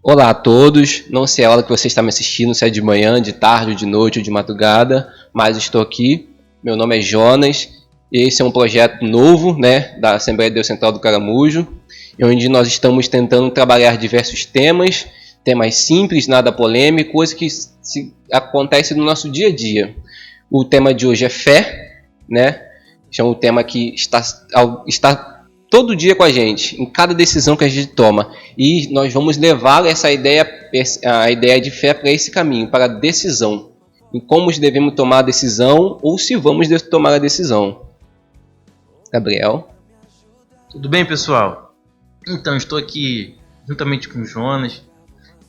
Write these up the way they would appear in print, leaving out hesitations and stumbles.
Olá a todos, não sei a hora que você está me assistindo, se é de manhã, de tarde, de noite ou de madrugada, mas estou aqui. Meu nome é Jonas e esse é um projeto novo, da Assembleia de Deus Central do Caramujo, onde nós estamos tentando trabalhar diversos temas simples, nada polêmico, coisas que acontecem no nosso dia a dia. O tema de hoje é fé, é um tema que está todo dia com a gente, em cada decisão que a gente toma. E nós vamos levar a ideia de fé para esse caminho, para a decisão. Em como devemos tomar a decisão ou se vamos tomar a decisão. Gabriel? Tudo bem, pessoal? Então, estou aqui juntamente com o Jonas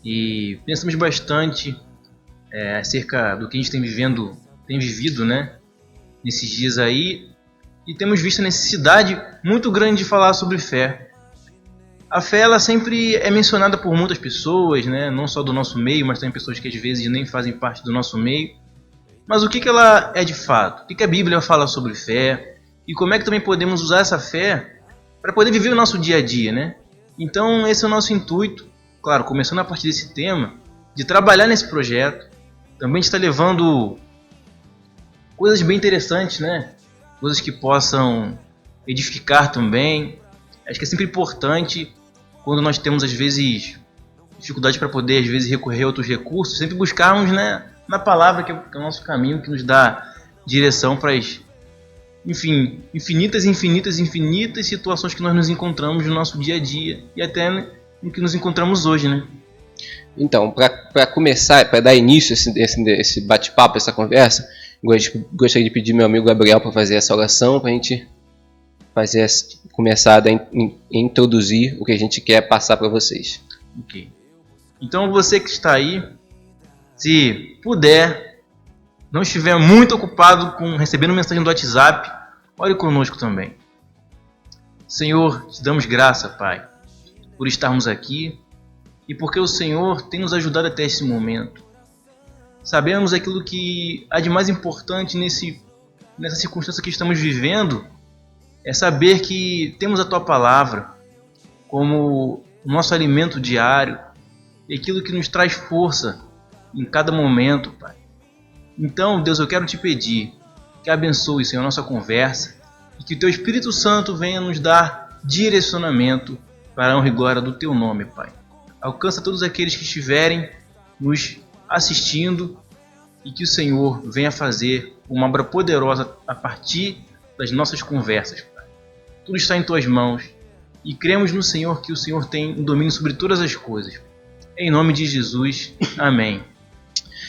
e pensamos bastante acerca do que a gente tem vivido, nesses dias aí. E temos visto a necessidade muito grande de falar sobre fé. A fé ela sempre é mencionada por muitas pessoas, não só do nosso meio, mas também pessoas que às vezes nem fazem parte do nosso meio. Mas o que ela é de fato? O que a Bíblia fala sobre fé? E como é que também podemos usar essa fé para poder viver o nosso dia a dia, Então esse é o nosso intuito, claro, começando a partir desse tema, de trabalhar nesse projeto. Também está levando coisas bem interessantes, coisas que possam edificar também. Acho que é sempre importante, quando nós temos às vezes dificuldade para poder às vezes recorrer a outros recursos, sempre buscarmos na palavra, que é o nosso caminho, que nos dá direção para as infinitas situações que nós nos encontramos no nosso dia a dia e até no que nos encontramos hoje, Então, para começar, para dar início a esse bate-papo, essa conversa, gostaria de pedir meu amigo Gabriel para fazer essa oração, para a gente começar a introduzir o que a gente quer passar para vocês. Ok. Então você que está aí, se puder, não estiver muito ocupado com recebendo mensagem do WhatsApp, ore conosco também. Senhor, te damos graça, Pai, por estarmos aqui e porque o Senhor tem nos ajudado até esse momento. Sabemos aquilo que há de mais importante nessa circunstância que estamos vivendo, é saber que temos a Tua Palavra como o nosso alimento diário e aquilo que nos traz força em cada momento, Pai. Então, Deus, eu quero te pedir que abençoe, Senhor, a nossa conversa e que o Teu Espírito Santo venha nos dar direcionamento para a honra e glória do Teu nome, Pai. Alcança todos aqueles que estiverem nos assistindo e que o Senhor venha fazer uma obra poderosa a partir das nossas conversas, Pai. Tudo está em Tuas mãos e cremos no Senhor que o Senhor tem um domínio sobre todas as coisas. Em nome de Jesus, amém.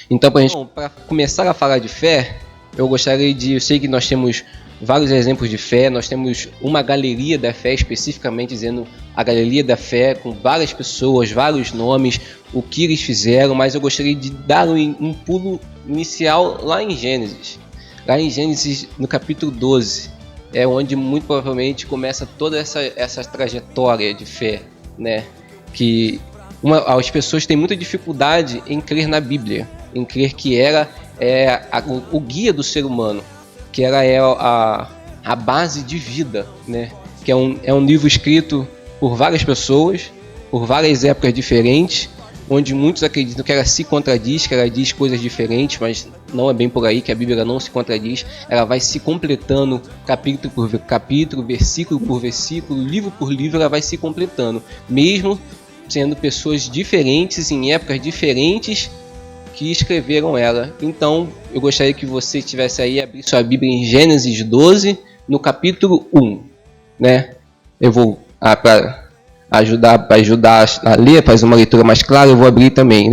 Então, para começar a falar de fé, eu sei que nós temos vários exemplos de fé, nós temos uma galeria da fé, especificamente dizendo a galeria da fé, com várias pessoas, vários nomes, o que eles fizeram, mas eu gostaria de dar um pulo inicial lá em Gênesis. Lá em Gênesis, no capítulo 12, é onde muito provavelmente começa toda essa trajetória de fé, que as pessoas têm muita dificuldade em crer na Bíblia, em crer que ela é o guia do ser humano, que ela é a base de vida, que é um livro escrito por várias pessoas, por várias épocas diferentes, onde muitos acreditam que ela se contradiz, que ela diz coisas diferentes, mas não é bem por aí, que a Bíblia não se contradiz, ela vai se completando capítulo por capítulo, versículo por versículo, livro por livro, ela vai se completando, mesmo sendo pessoas diferentes, em épocas diferentes, que escreveram ela. Então, eu gostaria que você estivesse aí, abrir sua Bíblia em Gênesis 12, no capítulo 1, Eu vou, para ajudar a ler, fazer uma leitura mais clara, eu vou abrir também,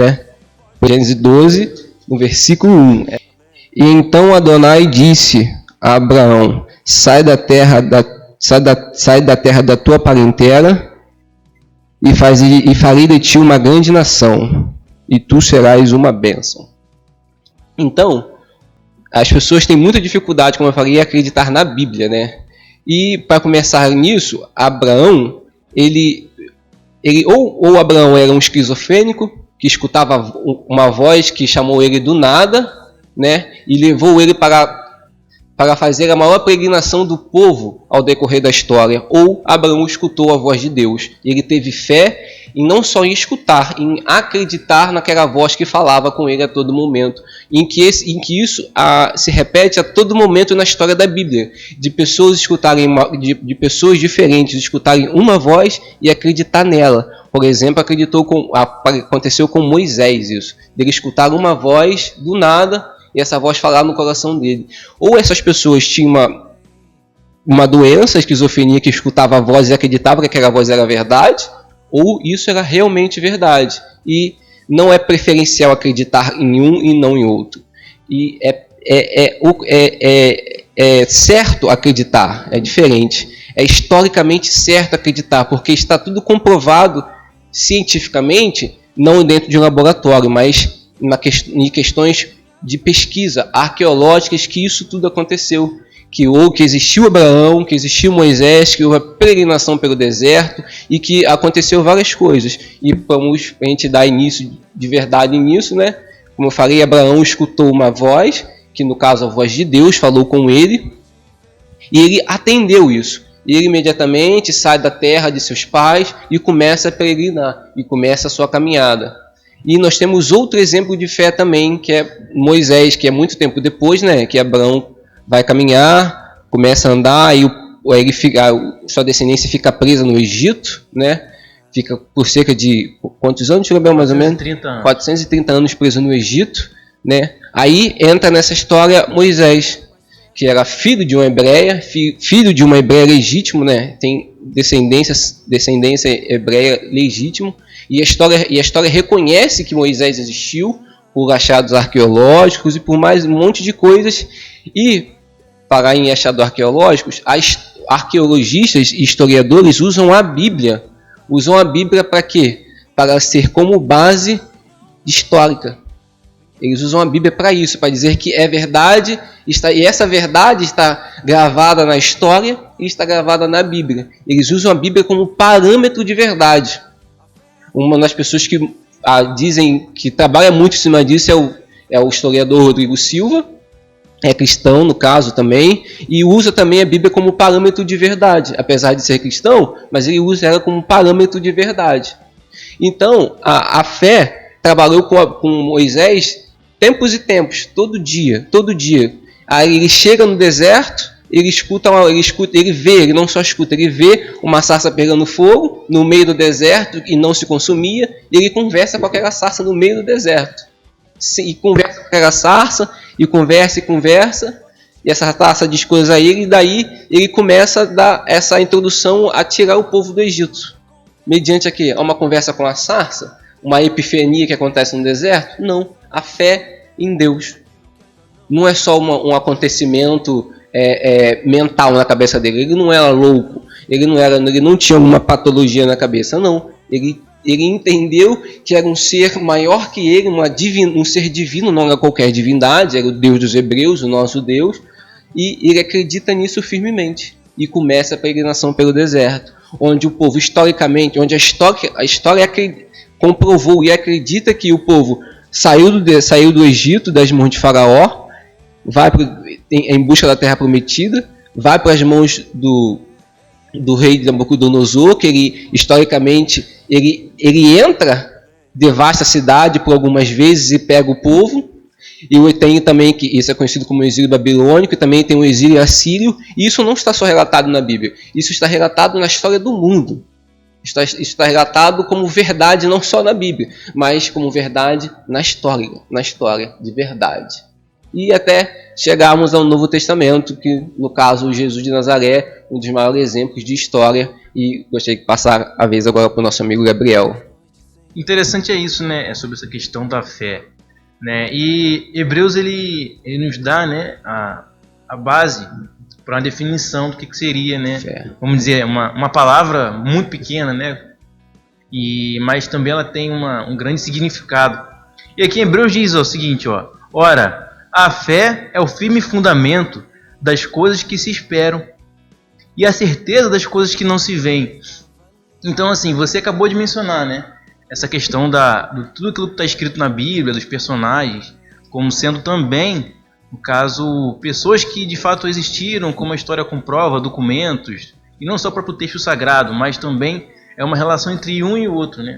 Gênesis 12, no versículo 1. E então Adonai disse a Abraão: sai da terra da tua parentela e farei de ti uma grande nação, e tu serás uma bênção. Então, as pessoas têm muita dificuldade, como eu falei, em acreditar na Bíblia, E para começar nisso, Abraão, ou Abraão era um esquizofrênico, que escutava uma voz que chamou ele do nada, e levou ele para fazer a maior peregrinação do povo ao decorrer da história, ou Abraão escutou a voz de Deus, ele teve fé em não só em escutar, em acreditar naquela voz que falava com ele a todo momento, em que isso se repete a todo momento na história da Bíblia, de pessoas escutarem de pessoas diferentes escutarem uma voz e acreditar nela. Por exemplo, aconteceu com Moisés isso, dele escutar uma voz do nada e essa voz falar no coração dele. Ou essas pessoas tinham uma doença, esquizofrenia, que escutava a voz e acreditava que aquela voz era verdade, ou isso era realmente verdade. E não é preferencial acreditar em um e não em outro. E é certo acreditar, é diferente. É historicamente certo acreditar, porque está tudo comprovado cientificamente, não dentro de um laboratório, mas em questões de pesquisa arqueológicas, que isso tudo aconteceu. Que existiu Abraão, que existiu Moisés, que houve a peregrinação pelo deserto e que aconteceu várias coisas. E para a gente dar início de verdade nisso, né? Como eu falei, Abraão escutou uma voz, que no caso a voz de Deus falou com ele, e ele atendeu isso. E ele imediatamente sai da terra de seus pais e começa a peregrinar, e começa a sua caminhada. E nós temos outro exemplo de fé também, que é Moisés, que é muito tempo depois, né? Que Abraão vai caminhar, começa a andar, e sua descendência fica presa no Egito, né? Fica por cerca de quantos anos, mais ou menos? 430 anos preso no Egito, né? Aí entra nessa história Moisés, que era filho de uma hebreia, filho de uma hebreia legítimo, né? Tem descendência hebreia legítimo, e a história reconhece que Moisés existiu por achados arqueológicos e por mais um monte de coisas. E falar em achados arqueológicos, arqueologistas e historiadores usam a Bíblia para quê? Para ser como base histórica. Eles usam a Bíblia para isso, para dizer que é verdade, e essa verdade está gravada na história e está gravada na Bíblia. Eles usam a Bíblia como parâmetro de verdade. Uma das pessoas que dizem que trabalha muito em cima disso é o historiador Rodrigo Silva, é cristão no caso também, e usa também a Bíblia como parâmetro de verdade, apesar de ser cristão, mas ele usa ela como parâmetro de verdade. Então, a fé trabalhou com Moisés tempos e tempos, todo dia. Aí ele chega no deserto, ele não só escuta, ele vê uma sarça pegando fogo no meio do deserto e não se consumia, e ele conversa com aquela sarça no meio do deserto. E conversa com aquela sarça, e conversa, e essa sarça diz coisas a ele, e daí ele começa a dar essa introdução a tirar o povo do Egito. Mediante aqui, uma conversa com a sarça, uma epifania que acontece no deserto? Não, a fé em Deus. Não é só um acontecimento mental na cabeça dele. Ele não era louco, ele não tinha uma patologia na cabeça, não. Ele entendeu que era um ser maior que ele, um ser divino, não era qualquer divindade, era o Deus dos Hebreus, o nosso Deus, e ele acredita nisso firmemente. E começa a peregrinação pelo deserto, onde o povo, historicamente, onde a história comprovou e acredita que o povo saiu do Egito, das mãos de Faraó, vai em busca da terra prometida, vai para as mãos do rei Nabucodonosor, que ele, historicamente, ele entra, devasta a cidade por algumas vezes e pega o povo. E tem também, que isso é conhecido como exílio babilônico, e também tem o exílio assírio, e isso não está só relatado na Bíblia, isso está relatado na história do mundo. Isso está relatado como verdade não só na Bíblia, mas como verdade na história de verdade. E até chegarmos ao Novo Testamento, que no caso Jesus de Nazaré, um dos maiores exemplos de história, e gostaria de passar a vez agora para o nosso amigo Gabriel. Interessante é isso, né? É sobre essa questão da fé, né? E Hebreus ele nos dá, né, a base para uma definição do que seria, né? Fé. Vamos dizer, uma palavra muito pequena, né? Mas também ela tem um grande significado. E aqui em Hebreus diz o seguinte, ó: ora, a fé é o firme fundamento das coisas que se esperam e a certeza das coisas que não se veem. Então, assim, você acabou de mencionar, né? Essa questão de tudo aquilo que está escrito na Bíblia, dos personagens, como sendo também, no caso, pessoas que de fato existiram, como a história comprova, documentos, e não só o próprio texto sagrado, mas também É uma relação entre um e o outro, né?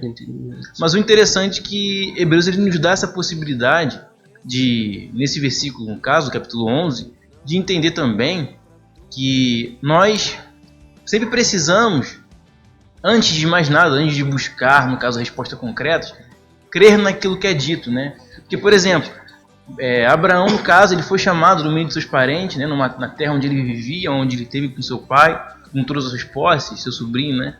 Mas o interessante é que Hebreus ele nos dá essa possibilidade de, nesse versículo, no caso, capítulo 11, de entender também que nós sempre precisamos, antes de mais nada, antes de buscar, no caso, a resposta concreta, crer naquilo que é dito, né? Porque, por exemplo, Abraão, no caso, ele foi chamado do meio de seus parentes, né? Na terra onde ele vivia, onde ele teve com seu pai, com todas as suas posses, seu sobrinho, né?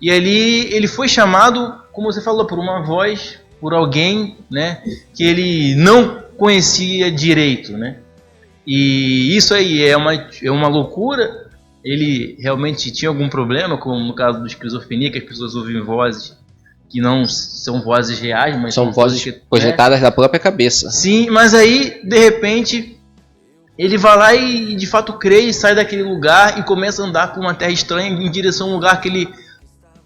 E ali ele foi chamado, como você falou, por uma voz, por alguém, né? Que ele não conhecia direito, né? E isso aí é uma loucura. Ele realmente tinha algum problema, como no caso do esquizofrenia, que as pessoas ouvem vozes que não são vozes reais, mas são vozes projetadas da própria cabeça. Sim, mas aí, de repente, ele vai lá e de fato crê e sai daquele lugar e começa a andar por uma terra estranha em direção a um lugar que ele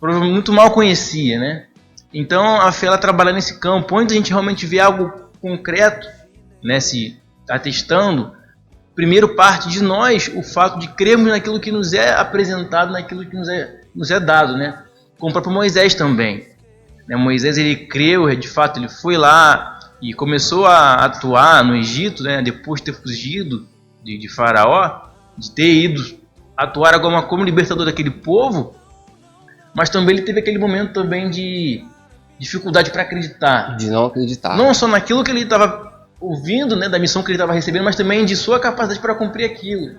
provavelmente muito mal conhecia, né? Então a fé ela trabalha nesse campo, onde a gente realmente vê algo concreto, né? Se atestando, primeiro parte de nós o fato de crermos naquilo que nos é apresentado, naquilo que nos é dado, né? Como o próprio Moisés também. Moisés ele creu, de fato ele foi lá e começou a atuar no Egito, né? Depois de ter fugido de Faraó, de ter ido atuar agora como libertador daquele povo, mas também ele teve aquele momento também de dificuldade para acreditar. De não acreditar. Não só naquilo que ele estava ouvindo, né, da missão que ele estava recebendo, mas também de sua capacidade para cumprir aquilo.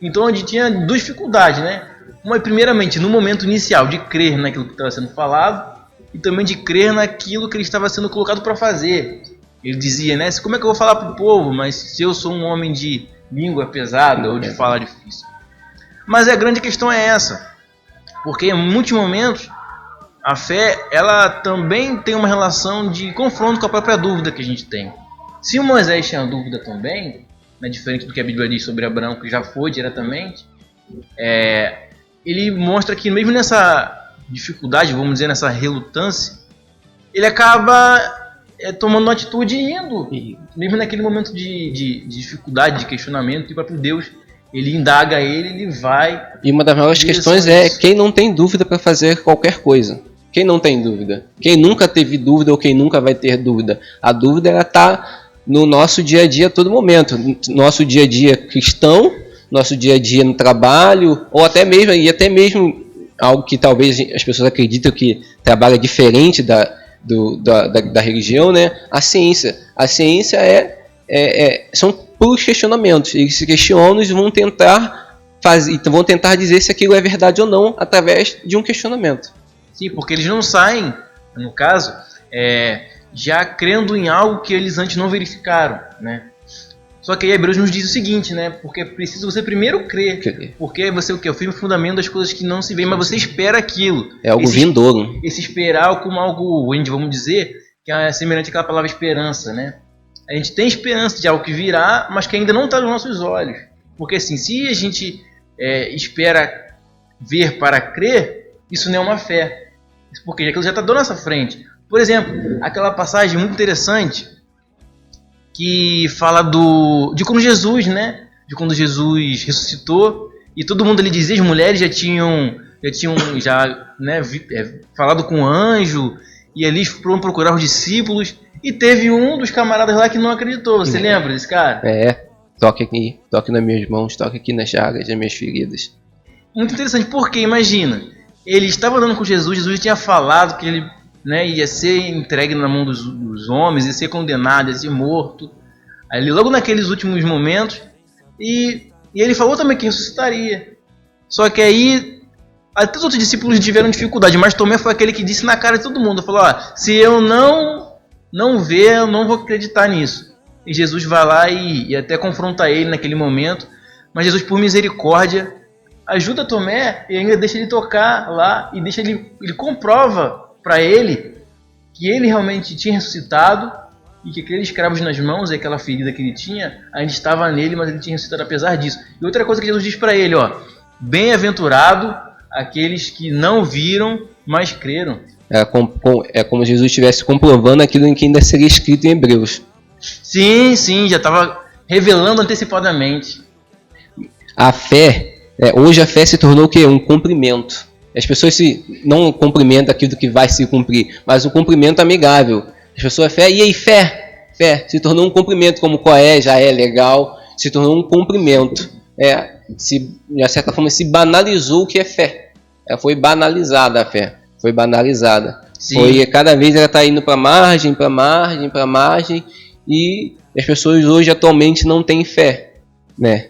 Então ele tinha duas dificuldades, né? Uma, primeiramente, no momento inicial de crer naquilo que estava sendo falado e também de crer naquilo que ele estava sendo colocado para fazer. Ele dizia, né, como é que eu vou falar para o povo, mas se eu sou um homem de língua pesada ou de fala difícil. Mas a grande questão é essa, porque em muitos momentos a fé ela também tem uma relação de confronto com a própria dúvida que a gente tem. Se o Moisés tinha dúvida também, né, diferente do que a Bíblia diz sobre Abraão, que já foi diretamente, ele mostra que mesmo nessa dificuldade, vamos dizer, nessa relutância, ele acaba tomando uma atitude e indo. Mesmo naquele momento de dificuldade, de questionamento, e o próprio Deus, ele indaga ele vai. E uma das maiores questões é quem não tem dúvida para fazer qualquer coisa. Quem não tem dúvida? Quem nunca teve dúvida ou quem nunca vai ter dúvida? A dúvida ela está no nosso dia a dia a todo momento. Nosso dia a dia cristão, nosso dia a dia no trabalho, ou até mesmo algo que talvez as pessoas acreditam que trabalha diferente da religião, né? A ciência. A ciência são puros questionamentos. Eles se questionam e vão tentar dizer se aquilo é verdade ou não através de um questionamento. Sim, porque eles não saem, no caso, já crendo em algo que eles antes não verificaram, né? Só que aí Hebreus nos diz o seguinte, né? Porque precisa você primeiro crer. Porque você o firme fundamento das coisas que não se veem, mas você espera aquilo. É algo vindouro. Esse esperar como algo, vamos dizer, que é semelhante àquela palavra esperança, né? A gente tem esperança de algo que virá, mas que ainda não está nos nossos olhos. Porque assim, se a gente espera ver para crer, isso não é uma fé. Porque aquilo já está na nossa frente. Por exemplo, aquela passagem muito interessante que fala de quando Jesus, né? De quando Jesus ressuscitou e todo mundo ali dizia, as mulheres já tinham né, falado com o anjo e ali foram procurar os discípulos e teve um dos camaradas lá que não acreditou. Você lembra desse cara? Toque aqui, toque nas minhas mãos, toque aqui nas chagas, nas minhas feridas. Muito interessante, porque imagina, ele estava andando com Jesus, Jesus tinha falado que ele, né, ia ser entregue na mão dos homens, ia ser condenado, ia ser morto. Ali, logo naqueles últimos momentos, e ele falou também que ressuscitaria. Só que aí, até os outros discípulos tiveram dificuldade, mas Tomé foi aquele que disse na cara de todo mundo, falou, se eu não ver, eu não vou acreditar nisso. E Jesus vai lá e até confronta ele naquele momento, mas Jesus, por misericórdia, ajuda Tomé e ainda deixa ele tocar lá e deixa ele comprova para ele que ele realmente tinha ressuscitado e que aqueles cravos nas mãos e aquela ferida que ele tinha ainda estava nele, mas ele tinha ressuscitado apesar disso. E outra coisa que Jesus diz para ele, bem-aventurado aqueles que não viram, mas creram. É como se Jesus estivesse comprovando aquilo em que ainda seria escrito em Hebreus. Sim, já estava revelando antecipadamente. A fé, hoje a fé se tornou o quê? Um cumprimento. As pessoas não cumprimentam aquilo que vai se cumprir, mas um cumprimento amigável. As pessoas fé, e aí fé? Fé se tornou um cumprimento, como qual já é legal, se tornou um cumprimento. De certa forma se banalizou o que é fé. Foi banalizada a fé, foi banalizada. Sim. Cada vez ela está indo para margem, e as pessoas hoje atualmente não têm fé, né?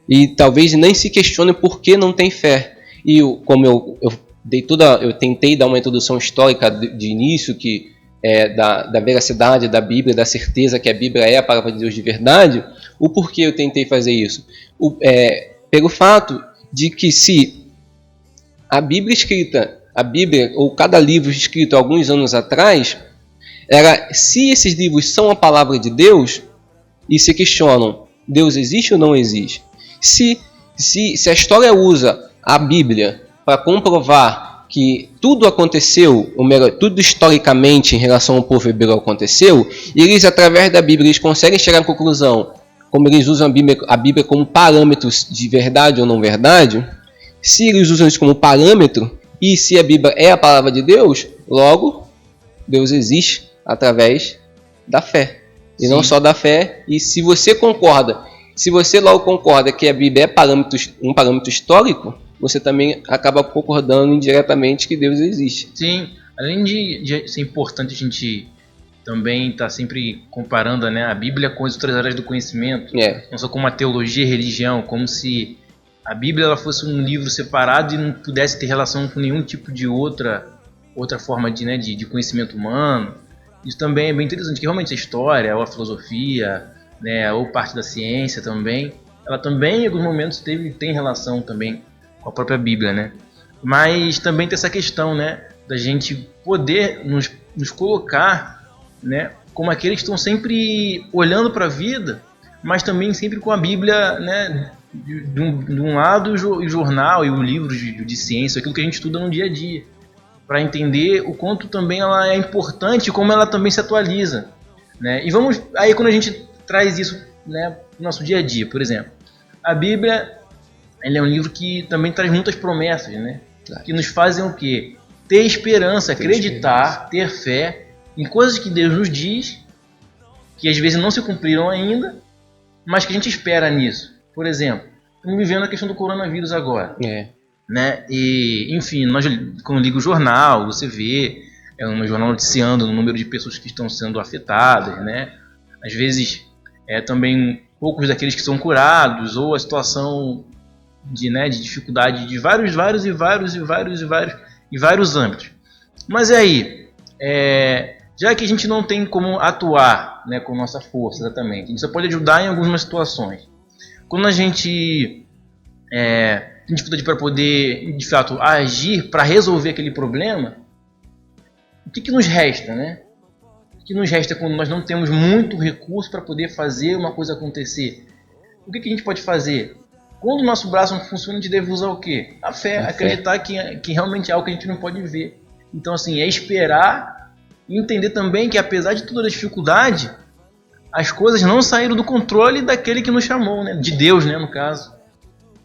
E talvez nem se questionem por que não tem fé. E como eu tentei dar uma introdução histórica de início, que da veracidade da Bíblia, da certeza que a Bíblia é a palavra de Deus de verdade, o porquê eu tentei fazer isso? Pelo fato de que se a Bíblia escrita, ou cada livro escrito alguns anos atrás, se esses livros são a palavra de Deus, e se questionam, Deus existe ou não existe? Se a história usa a Bíblia para comprovar que tudo aconteceu, ou melhor, tudo historicamente em relação ao povo hebreu aconteceu, e eles, através da Bíblia, eles conseguem chegar à conclusão, como eles usam a Bíblia como parâmetros de verdade ou não verdade, se eles usam isso como parâmetro, e se a Bíblia é a palavra de Deus, logo, Deus existe através da fé. E Sim. Não só da fé, e se você logo concorda que a Bíblia é um parâmetro histórico, você também acaba concordando indiretamente que Deus existe. Sim, além de ser importante a gente também estar sempre comparando, né, a Bíblia com as outras áreas do conhecimento, não só como a teologia e a religião, como se a Bíblia ela fosse um livro separado e não pudesse ter relação com nenhum tipo de outra forma de conhecimento humano. Isso também é bem interessante, que realmente a história, ou a filosofia, né, ou parte da ciência também, ela também em alguns momentos tem relação também com a própria Bíblia, né? Mas também tem essa questão, né, da gente poder nos colocar, né, como aqueles que estão sempre olhando para a vida, mas também sempre com a Bíblia, né, de um lado o jornal e o livro de ciência, aquilo que a gente estuda no dia a dia, para entender o quanto também ela é importante e como ela também se atualiza, né? E vamos aí quando a gente traz isso, né, no nosso dia a dia, por exemplo, a Bíblia ela é um livro que também traz muitas promessas, né? Que nos fazem o quê? Ter esperança, acreditar, ter fé em coisas que Deus nos diz, que às vezes não se cumpriram ainda, mas que a gente espera nisso. Por exemplo, estamos vivendo a questão do coronavírus agora. Né? E, enfim, quando liga o jornal, você vê um jornal noticiando o número de pessoas que estão sendo afetadas, né? Às vezes também poucos daqueles que são curados, ou a situação de dificuldade de vários âmbitos. Mas aí, já que a gente não tem como atuar, né, com nossa força exatamente, a gente só pode ajudar em algumas situações. Quando a gente tem dificuldade para poder, de fato, agir para resolver aquele problema, o que nos resta, né? O que nos resta quando nós não temos muito recurso para poder fazer uma coisa acontecer? O que a gente pode fazer? Quando o nosso braço não funciona, a gente deve usar o quê? A fé, acreditar que realmente é algo que a gente não pode ver. Então, assim, é esperar e entender também que, apesar de toda a dificuldade, as coisas não saíram do controle daquele que nos chamou, né? De Deus, né, no caso.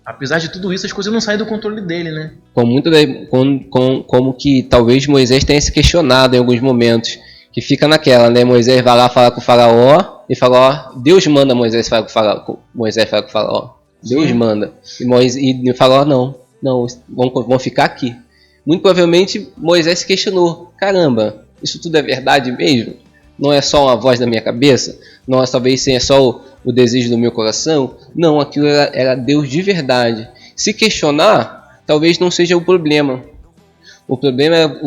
Apesar de tudo isso, as coisas não saem do controle dele, né? Como que talvez Moisés tenha se questionado em alguns momentos, que fica naquela, né? Moisés vai lá falar com o faraó e fala, Deus manda Moisés falar com o faraó. Deus manda. E fala, não, vão ficar aqui. Muito provavelmente Moisés se questionou, caramba, isso tudo é verdade mesmo? Não é só uma voz da minha cabeça? Não é talvez seja só o desejo do meu coração? Não, aquilo era Deus de verdade. Se questionar, talvez não seja o problema. O problema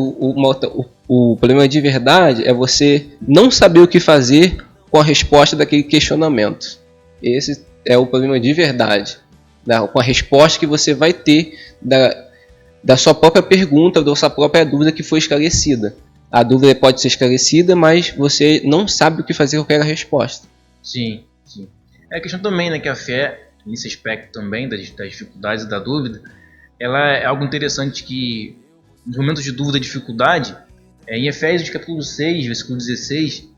o problema de verdade é você não saber o que fazer com a resposta daquele questionamento. Esse é o problema de verdade, com a resposta que você vai ter da sua própria pergunta, da sua própria dúvida que foi esclarecida. A dúvida pode ser esclarecida, mas você não sabe o que fazer com aquela resposta. Sim. É a questão também, né, que a fé, nesse aspecto também das dificuldades e da dúvida, ela é algo interessante que, nos momentos de dúvida e dificuldade, em Efésios capítulo 6, versículo 16,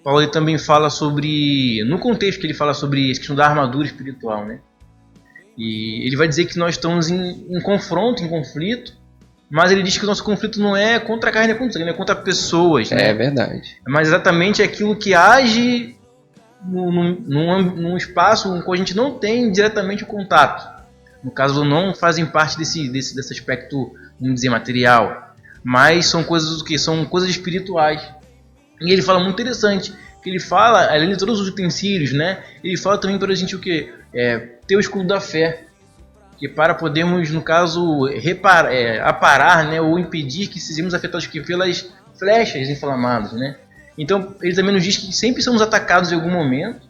Paulo ele também fala sobre, no contexto que ele fala sobre a questão da armadura espiritual, né? E ele vai dizer que nós estamos em confronto, em conflito, mas ele diz que o nosso conflito não é contra a carne, é contra pessoas, né? É verdade. Mas exatamente aquilo que age num espaço com que a gente não tem diretamente o contato. No caso, não fazem parte desse aspecto, vamos dizer, material, mas são coisas que são coisas espirituais. E ele fala muito interessante, que ele fala, além de todos os utensílios, né? Ele fala também para a gente o que? Ter o escudo da fé, que para podermos, no caso, aparar, né, ou impedir que sejamos afetados pelas flechas inflamadas, né? Então, ele também nos diz que sempre somos atacados em algum momento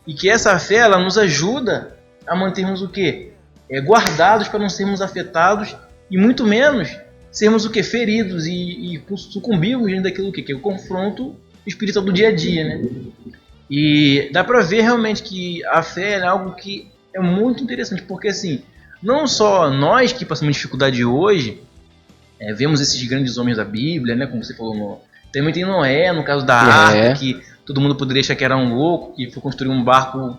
e que essa fé, ela nos ajuda a mantermos o quê? Guardados para não sermos afetados e muito menos sermos o quê? Feridos e sucumbirmos dentro daquilo que é o confronto espiritual do dia a dia, né? E dá para ver realmente que a fé é algo que é muito interessante, porque assim, não só nós que passamos dificuldade hoje, vemos esses grandes homens da Bíblia, né, como você falou, também tem Noé, no caso da arca, que todo mundo poderia achar que era um louco, que foi construir um barco,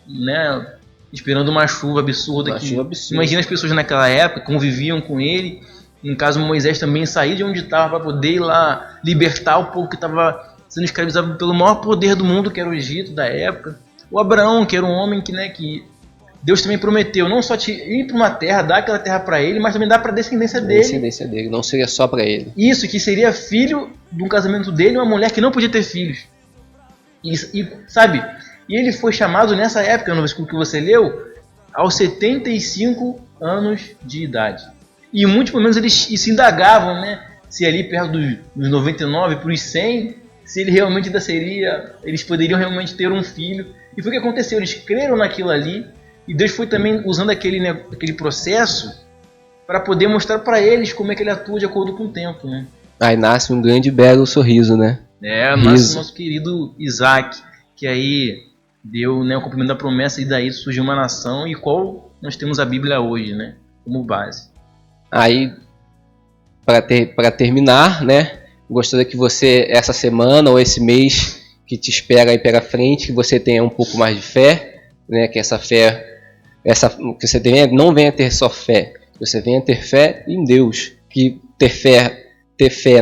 né, esperando uma chuva absurda. Imagina as pessoas naquela época, conviviam com ele. No caso, Moisés também saiu de onde estava para poder ir lá libertar o povo que estava sendo escravizado pelo maior poder do mundo, que era o Egito da época. O Abraão, que era um homem que Deus também prometeu não só ir para uma terra, dar aquela terra para ele, mas também dar para a descendência dele. Não seria só para ele. Isso, que seria filho de um casamento dele, uma mulher que não podia ter filhos. Sabe? E ele foi chamado nessa época, no versículo que você leu, aos 75 anos de idade. E em muitos momentos eles se indagavam, né? Se ali perto dos 99 para os 100, se ele realmente ainda seria, eles poderiam realmente ter um filho. E foi o que aconteceu, eles creram naquilo ali. E Deus foi também usando aquele processo para poder mostrar para eles como é que ele atua de acordo com o tempo, né? Aí nasce um grande belo sorriso, né? Nasce o nosso querido Isaac, que aí deu, né, o cumprimento da promessa, e daí surgiu uma nação, e qual nós temos a Bíblia hoje, né, como base. Aí, para terminar, né, gostaria que você, essa semana ou esse mês que te espera aí pela frente, que você tenha um pouco mais de fé, né, que essa fé, que você não venha ter só fé, que você venha ter fé em Deus, que ter fé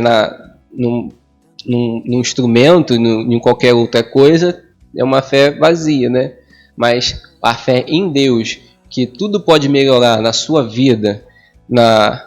num instrumento, em qualquer outra coisa, é uma fé vazia, né? Mas a fé em Deus, que tudo pode melhorar na sua vida, na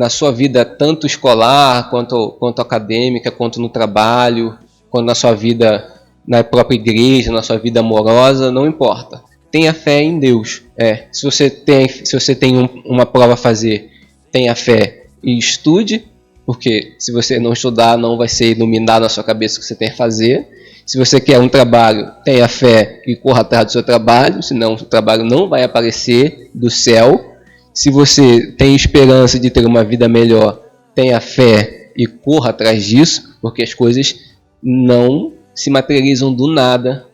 sua vida tanto escolar, quanto acadêmica, quanto no trabalho, quanto na sua vida na própria igreja, na sua vida amorosa, não importa. Tenha fé em Deus. Se você tem uma prova a fazer, tenha fé e estude, porque se você não estudar, não vai ser iluminado na sua cabeça o que você tem a fazer. Se você quer um trabalho, tenha fé e corra atrás do seu trabalho, senão o trabalho não vai aparecer do céu. Se você tem esperança de ter uma vida melhor, tenha fé e corra atrás disso, porque as coisas não se materializam do nada,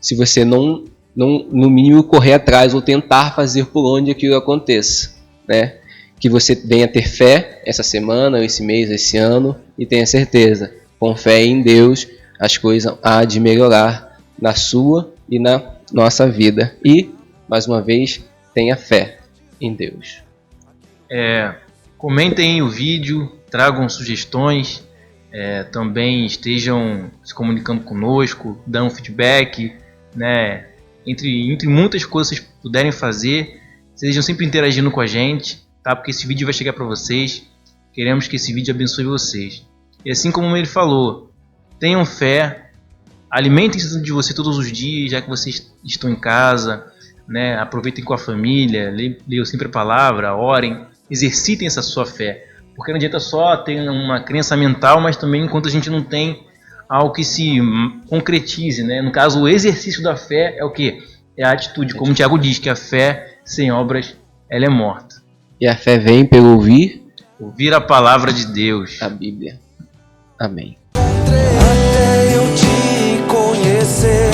se você não, no mínimo, correr atrás ou tentar fazer por onde aquilo aconteça, né? Que você venha ter fé essa semana, esse mês, esse ano, e tenha certeza, com fé em Deus, as coisas há de melhorar na sua e na nossa vida. E, mais uma vez, tenha fé em Deus. Comentem o vídeo, tragam sugestões, também estejam se comunicando conosco, dão feedback, né? Entre muitas coisas que vocês puderem fazer, estejam sempre interagindo com a gente, tá? Porque esse vídeo vai chegar para vocês, queremos que esse vídeo abençoe vocês. E assim como ele falou, tenham fé, alimentem-se dentro de você todos os dias, já que vocês estão em casa, né? Aproveitem com a família, leiam sempre a palavra, orem, exercitem essa sua fé. Porque não adianta só ter uma crença mental, mas também enquanto a gente não tem algo que se concretize, né? No caso, o exercício da fé é o quê? É a atitude, como o Tiago diz, que a fé sem obras, ela é morta. E a fé vem pelo ouvir a palavra de Deus, a Bíblia. Amém. Até eu te conhecer.